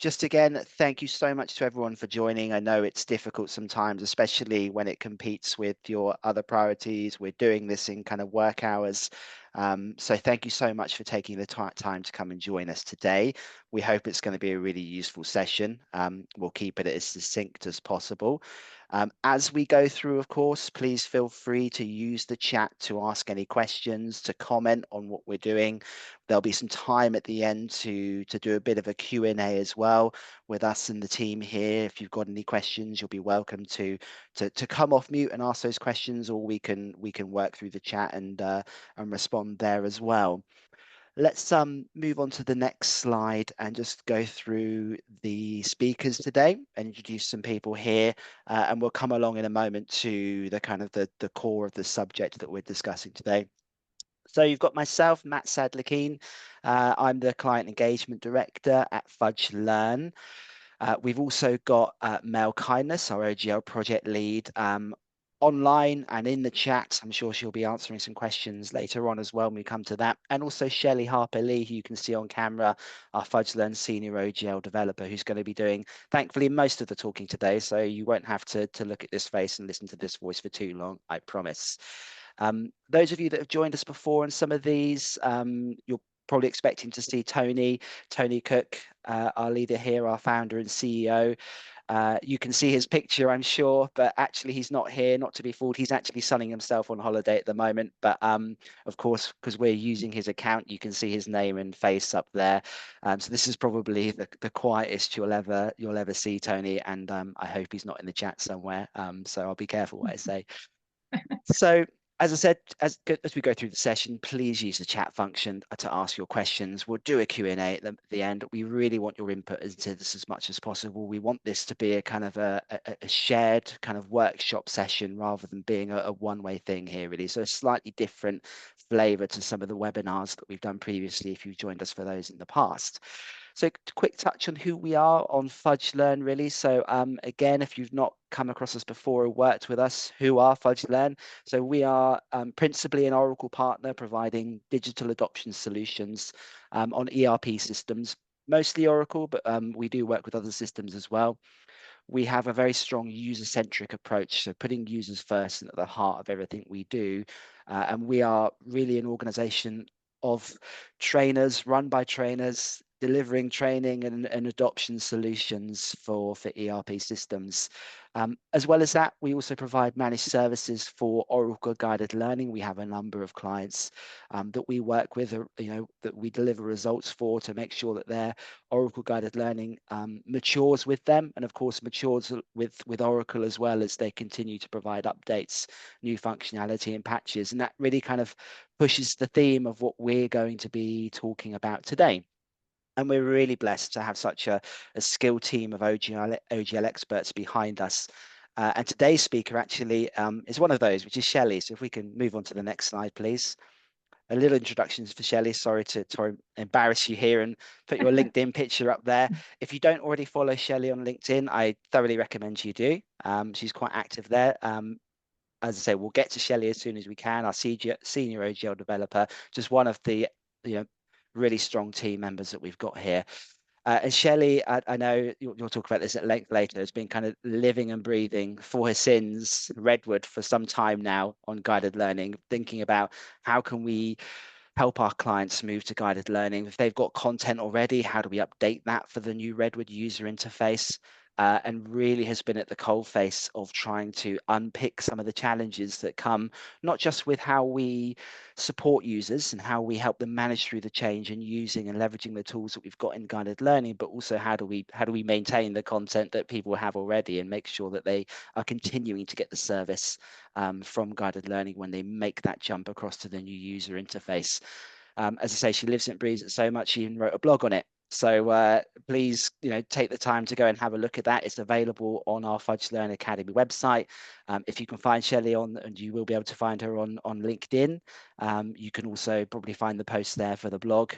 Just again, thank you so much to everyone for joining. I know it's difficult sometimes, especially when it competes with your other priorities. We're doing this in kind of work hours. So thank you so much for taking the time to come and join us today. We hope it's going to be a really useful session. We'll keep it as succinct as possible. As we go through, of course, please feel free to use the chat to ask any questions, to comment on what we're doing. There'll be some time at the end to do a bit of a Q&A as well with us and the team here. If you've got any questions, you'll be welcome to come off mute and ask those questions, or we can work through the chat and respond there as well. Let's move on to the next slide and just go through the speakers today and introduce some people here, and we'll come along in a moment to the kind of the core of the subject that we're discussing today. So you've got myself, Matt Sadler-Keene. I'm the Client Engagement Director at Fudgelearn. We've also got Mel Kindness, our OGL project lead, online and in the chat. I'm sure she'll be answering some questions later on as well when we come to that. And also Shelley Harper-Lee, who you can see on camera, our Fudgelearn senior OGL developer, who's going to be doing, thankfully, most of the talking today. So you won't have to look at this face and listen to this voice for too long, I promise. Those of you that have joined us before on some of these, you're probably expecting to see Tony Cook, our leader here, our founder and CEO. You can see his picture, I'm sure, but actually he's not here, not to be fooled. He's actually sunning himself on holiday at the moment. But of course, because we're using his account, you can see his name and face up there. So this is probably the quietest you'll ever see Tony, and I hope he's not in the chat somewhere. So I'll be careful what I say. So, as I said, as we go through the session, please use the chat function to ask your questions. We'll do a Q&A at the end. We really want your input into this as much as possible. We want this to be a kind of a shared kind of workshop session rather than being a one-way thing here, really. So a slightly different flavor to some of the webinars that we've done previously, if you've joined us for those in the past. So quick touch on who we are on Fudgelearn, really. So again, if you've not come across us before or worked with us, who are Fudgelearn? So we are principally an Oracle partner providing digital adoption solutions on ERP systems, mostly Oracle, but we do work with other systems as well. We have a very strong user-centric approach, so putting users first and at the heart of everything we do. And we are really an organization of trainers, run by trainers, delivering training and adoption solutions for ERP systems. As well as that, we also provide managed services for Oracle guided learning. We have a number of clients that we work with, that we deliver results for to make sure that their Oracle guided learning matures with them, and of course matures with Oracle as well as they continue to provide updates, new functionality and patches. And that really kind of pushes the theme of what we're going to be talking about today. And we're really blessed to have such a skilled team of OGL experts behind us. And today's speaker actually is one of those, which is Shelley. So if we can move on to the next slide, please. A little introduction for Shelley. Sorry to embarrass you here and put your LinkedIn picture up there. If you don't already follow Shelley on LinkedIn, I thoroughly recommend you do. She's quite active there. As I say, we'll get to Shelley as soon as we can. Our senior OGL developer, just one of the really strong team members that we've got here. And Shelley, I know you'll talk about this at length later, has been kind of living and breathing for her sins, Redwood, for some time now on guided learning, thinking about how can we help our clients move to guided learning. If they've got content already, how do we update that for the new Redwood user interface? And really has been at the coalface of trying to unpick some of the challenges that come, not just with how we support users and how we help them manage through the change and using and leveraging the tools that we've got in guided learning, but also how do we maintain the content that people have already and make sure that they are continuing to get the service from guided learning when they make that jump across to the new user interface. As I say, she lives and breathes it so much, she even wrote a blog on it. So please, take the time to go and have a look at that. It's available on our Fudgelearn Academy website. If you can find Shelley and you will be able to find her on LinkedIn. You can also probably find the post there for the blog.